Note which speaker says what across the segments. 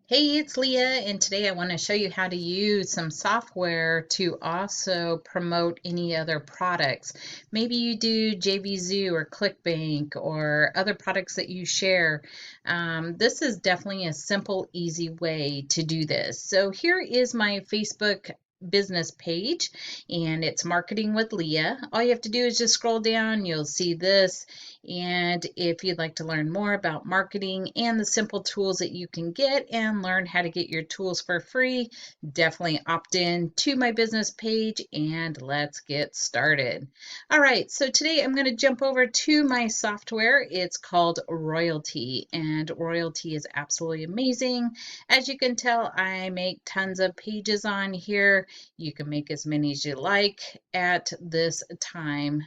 Speaker 1: Hey, it's Leah, and today I want to show you how to use some software to also promote any other products. Maybe you do JVZoo or Clickbank or other products that you share. This is definitely a simple, easy way to do this. So here is my Facebook business page, and it's Marketing with Leah. All you have to do is just scroll down, you'll see this. And if you'd like to learn more about marketing and the simple tools that you can get and learn how to get your tools for free, definitely opt in to my business page and let's get started. All right, so today I'm going to jump over to my software. It's called Royaltie, and Royaltie is absolutely amazing. As you can tell, I make tons of pages on here. You can make as many as you like at this time.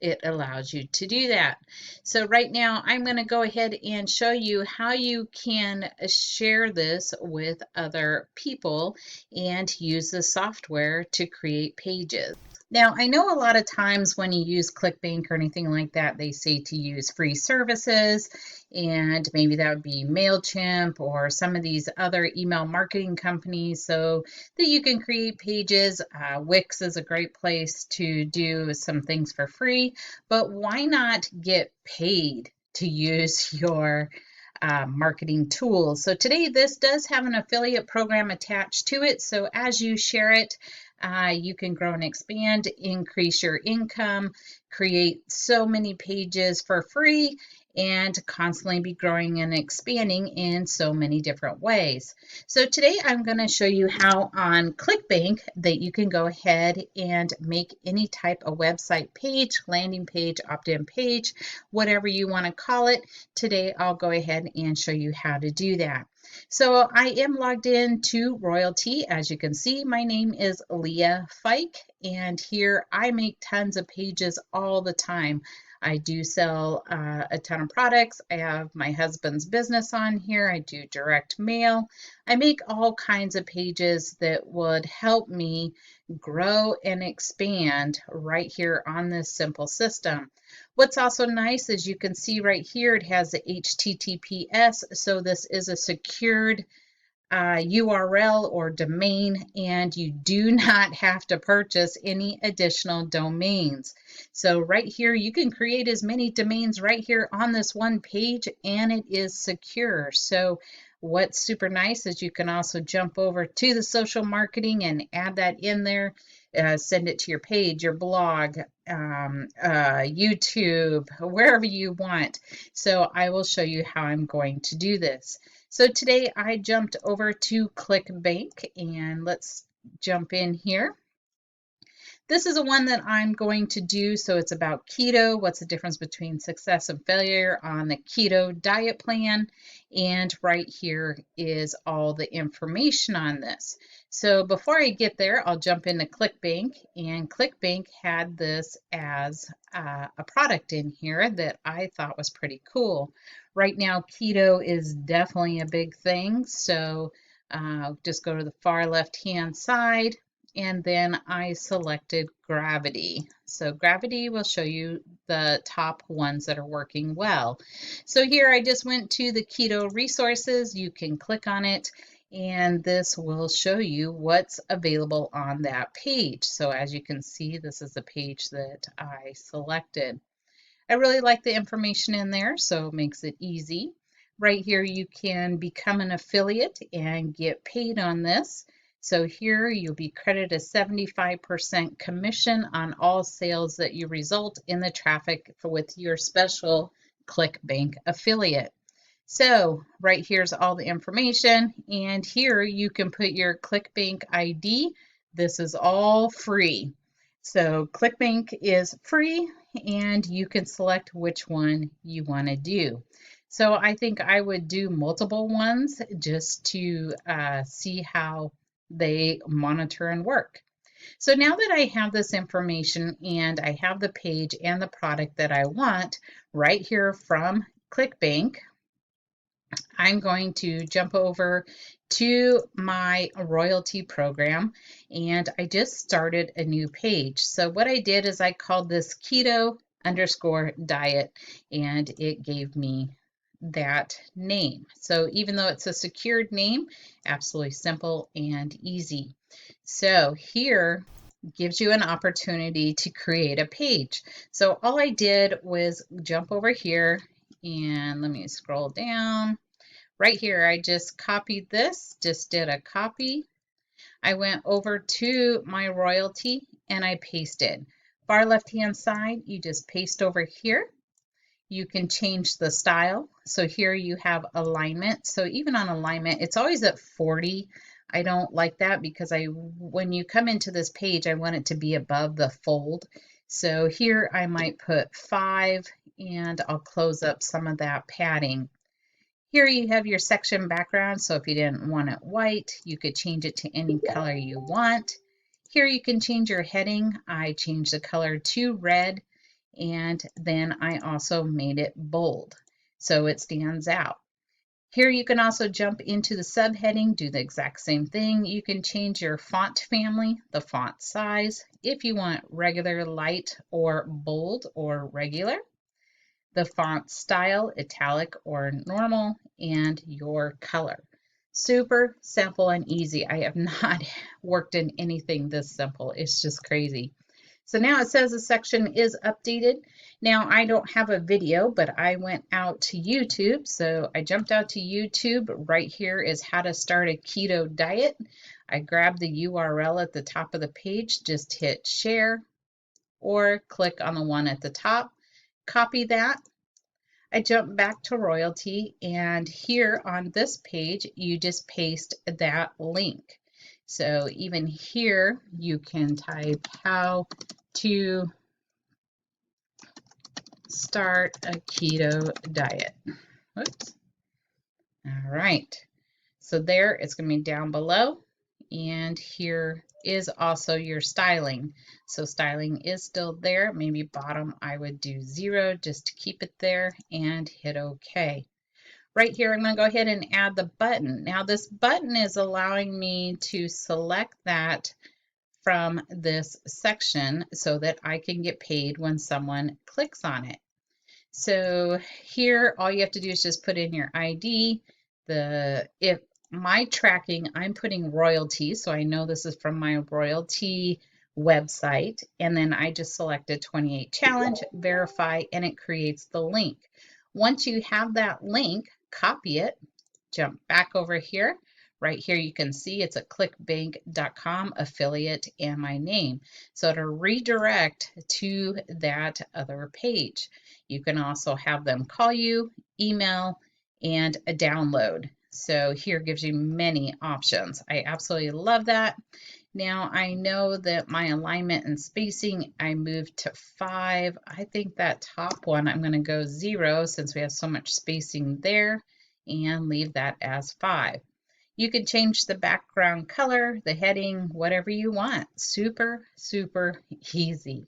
Speaker 1: It allows you to do that. So right now I'm going to go ahead and show you how you can share this with other people and use the software to create pages. Now, I know a lot of times when you use Clickbank or anything like that, they say to use free services, and maybe that would be MailChimp or some of these other email marketing companies so that you can create pages. Wix is a great place to do some things for free, but why not get paid to use your marketing tools? So today this does have an affiliate program attached to it. So as you share it, you can grow and expand, increase your income, create so many pages for free, and constantly be growing and expanding in so many different ways. So today I'm going to show you how on Clickbank that you can go ahead and make any type of website page, landing page, opt-in page, whatever you want to call it. Today I'll go ahead and show you how to do that. So I am logged in to Royaltie. As you can see, my name is Leah Fike, and here I make tons of pages all the time. I do sell a ton of products. I have my husband's business on here. I do direct mail. I make all kinds of pages that would help me grow and expand right here on this simple system. What's also nice is you can see right here, it has the HTTPS. So this is a secured URL or domain, and you do not have to purchase any additional domains. So right here, you can create as many domains right here on this one page, and it is secure. So what's super nice is you can also jump over to the social marketing and add that in there. Send it to your page, your blog, YouTube, wherever you want. So I will show you how I'm going to do this. So today I jumped over to Clickbank, and let's jump in here. This is a one that I'm going to do. So it's about keto. What's the difference between success and failure on the keto diet plan? And right here is all the information on this. So before I get there, I'll jump into Clickbank, and Clickbank had this as a product in here that I thought was pretty cool. Right now, keto is definitely a big thing. So just go to the far left-hand side, and then I selected gravity. So gravity will show you the top ones that are working well. So here I just went to the keto resources. You can click on it, and this will show you what's available on that page. So as you can see, this is the page that I selected. I really like the information in there, so it makes it easy. Right here, you can become an affiliate and get paid on this. So here you'll be credited a 75% commission on all sales that you result in the traffic with your special Clickbank affiliate. So right here's all the information, and here you can put your Clickbank ID. This is all free. So Clickbank is free, and you can select which one you want to do. So I think I would do multiple ones just to see how they monitor and work. So now that I have this information and I have the page and the product that I want right here from Clickbank, I'm going to jump over to my Royaltie program, and I just started a new page. So what I did is I called this keto underscore diet, and it gave me that name. So even though it's a secured name, absolutely simple and easy. So here gives you an opportunity to create a page. So all I did was jump over here and let me scroll down. Right here, I just copied this, just did a copy. I went over to my royalty and I pasted. Far left hand side, you just paste over here. You can change the style. So here you have alignment. So even on alignment, it's always at 40. I don't like that because when you come into this page, I want it to be above the fold. So here I might put 5 and I'll close up some of that padding. Here you have your section background. So if you didn't want it white, you could change it to any color you want. Here you can change your heading. I changed the color to red, and then I also made it bold so it stands out. Here you can also jump into the subheading, do the exact same thing. You can change your font family, the font size, if you want regular, light, or bold, or regular, the font style, italic or normal, and your color. Super simple and easy. I have not worked in anything this simple. It's just crazy. So now it says the section is updated. Now I don't have a video, but I went out to YouTube. So I jumped out to YouTube. Right here is how to start a keto diet. I grabbed the URL at the top of the page, just hit share or click on the one at the top, copy that. I jump back to Royalty, and here on this page, you just paste that link. So even here, you can type how to start a keto diet. Oops. All right. So there, it's going to be down below. And here is also your styling. So styling is still there. Maybe bottom, I would do 0 just to keep it there and hit OK. Right here, I'm going to go ahead and add the button. Now this button is allowing me to select that from this section so that I can get paid when someone clicks on it. So here, all you have to do is just put in your ID. If my tracking, I'm putting royalty, so I know this is from my royalty website, and then I just selected 28 challenge, verify, and it creates the link. Once you have that link, copy it, jump back over here. Right here you can see it's a clickbank.com affiliate and my name. So to redirect to that other page. You can also have them call you, email, and a download. So here gives you many options. I absolutely love that. Now I know that my alignment and spacing, I moved to 5. I think that top one, I'm going to go 0 since we have so much spacing there and leave that as 5. You can change the background color, the heading, whatever you want. Super, super easy.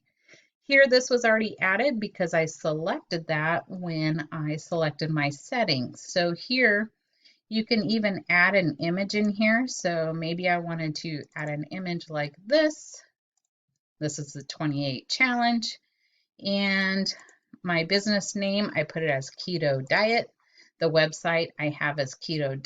Speaker 1: Here, this was already added because I selected that when I selected my settings. So here, you can even add an image in here. So maybe I wanted to add an image like this. This is the 28 challenge. And my business name, I put it as Keto Diet. The website I have as Keto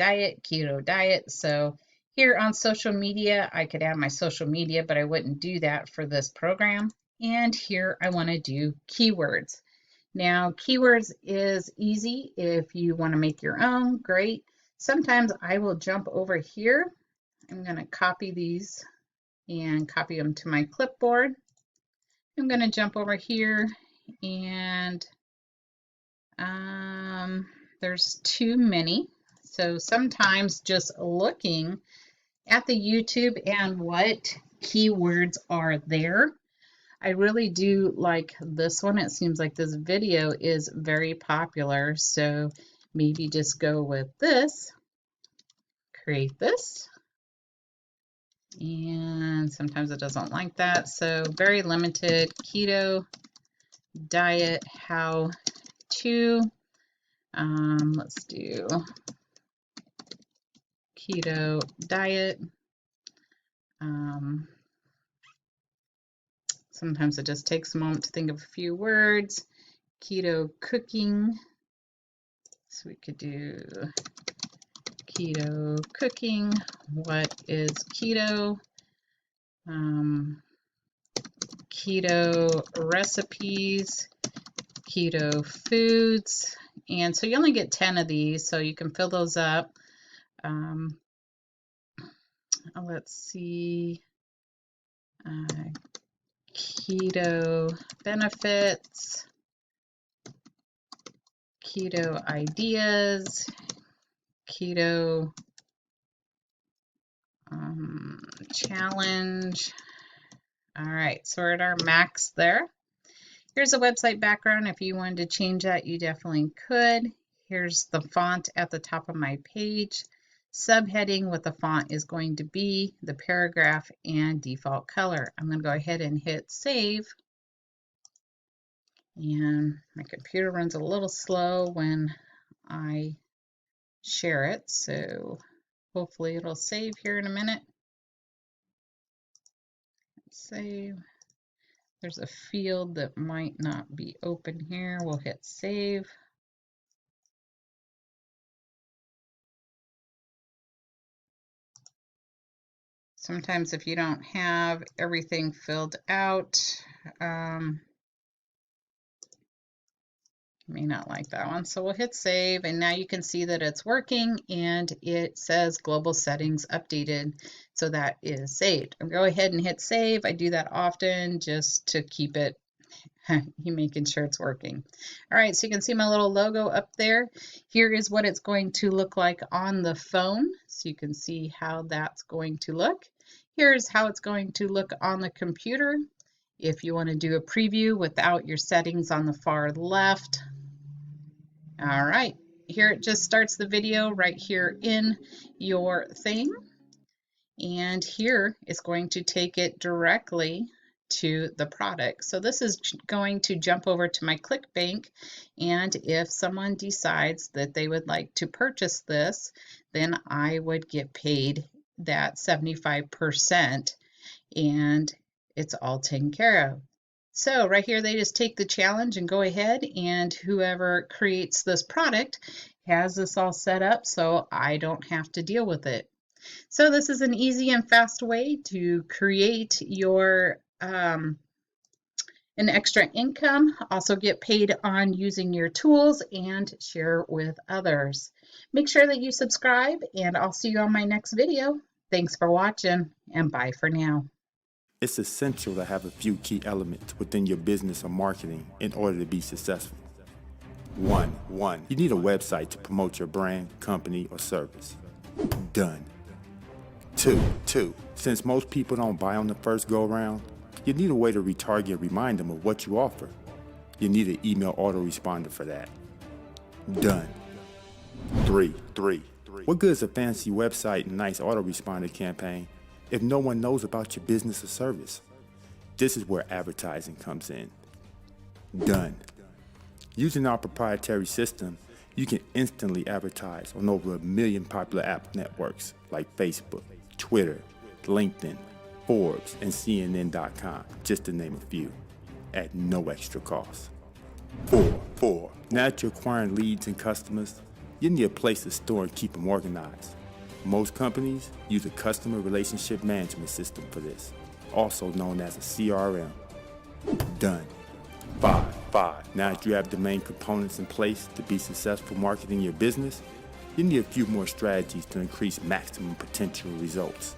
Speaker 1: Diet. So here on social media, I could add my social media, but I wouldn't do that for this program. And here I want to do keywords. Now, keywords is easy. If you want to make your own, great. Sometimes I will jump over here. I'm going to copy these and copy them to my clipboard. I'm going to jump over here and there's too many. So sometimes just looking at the YouTube and what keywords are there. I really do like this one. It seems like this video is very popular. So maybe just go with this, create this. And sometimes it doesn't like that. So very limited keto diet, how to, let's do keto diet. Sometimes it just takes a moment to think of a few words. Keto cooking. So we could do keto cooking. What is keto? Keto recipes, keto foods. And so you only get 10 of these, so you can fill those up. Let's see. Keto benefits, keto ideas, keto challenge. All right, so we're at our max there. Here's a website background. If you wanted to change that, you definitely could. Here's the font at the top of my page. Subheading, what the font is going to be, the paragraph, and default color. I'm going to go ahead and hit save. And my computer runs a little slow when I share it, so hopefully it'll save here in a minute. Save. There's a field that might not be open here. We'll hit save. Sometimes if you don't have everything filled out, you may not like that one. So we'll hit save, and now you can see that it's working and it says global settings updated. So that is saved. I'll go ahead and hit save. I do that often just to keep it making sure it's working. All right, so you can see my little logo up there. Here is what it's going to look like on the phone. So you can see how that's going to look. Here's how it's going to look on the computer. If you want to do a preview without your settings on the far left. All right, here it just starts the video right here in your thing. And here it's going to take it directly to the product. So this is going to jump over to my Clickbank, and if someone decides that they would like to purchase this, then I would get paid that 75%, and it's all taken care of. So right here, they just take the challenge and go ahead, and whoever creates this product has this all set up so I don't have to deal with it. So this is an easy and fast way to create your an extra income, also get paid on using your tools, and share with others. Make sure that you subscribe, and I'll see you on my next video. Thanks for watching, and bye for now.
Speaker 2: It's essential to have a few key elements within your business or marketing in order to be successful. One, you need a website to promote your brand, company, or service. Done. Two, since most people don't buy on the first go-around, you need a way to retarget and remind them of what you offer. You need an email autoresponder for that. Done. Three, what good is a fancy website and nice autoresponder campaign if no one knows about your business or service? This is where advertising comes in. Done. Using our proprietary system, you can instantly advertise on over 1 million popular app networks like Facebook, Twitter, LinkedIn, Forbes, and CNN.com, just to name a few, at no extra cost. Four, now that you're acquiring leads and customers, you need a place to store and keep them organized. Most companies use a customer relationship management system for this, also known as a CRM. Done. Five, now that you have the main components in place to be successful marketing your business, you need a few more strategies to increase maximum potential results.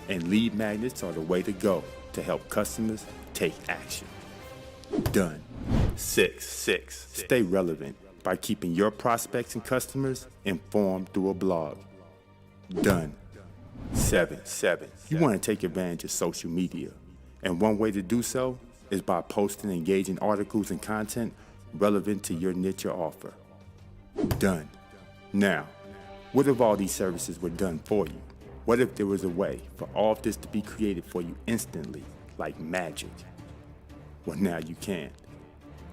Speaker 2: And lead magnets are the way to go to help customers take action. Done. Six, stay relevant by keeping your prospects and customers informed through a blog. Done. Seven, you want to take advantage of social media, and one way to do so is by posting engaging articles and content relevant to your niche or offer. Done. Now, what if all these services were done for you? What if there was a way for all of this to be created for you instantly, like magic? Well, now you can.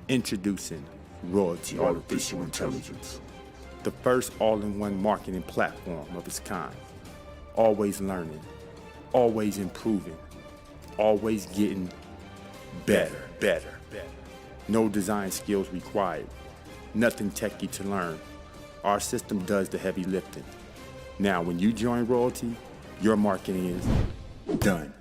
Speaker 2: Introducing Royaltie Artificial Intelligence, the first all-in-one marketing platform of its kind. Always learning, always improving, always getting better. No design skills required, nothing techy to learn, Our system does the heavy lifting. Now, when you join Royaltie, your marketing is done.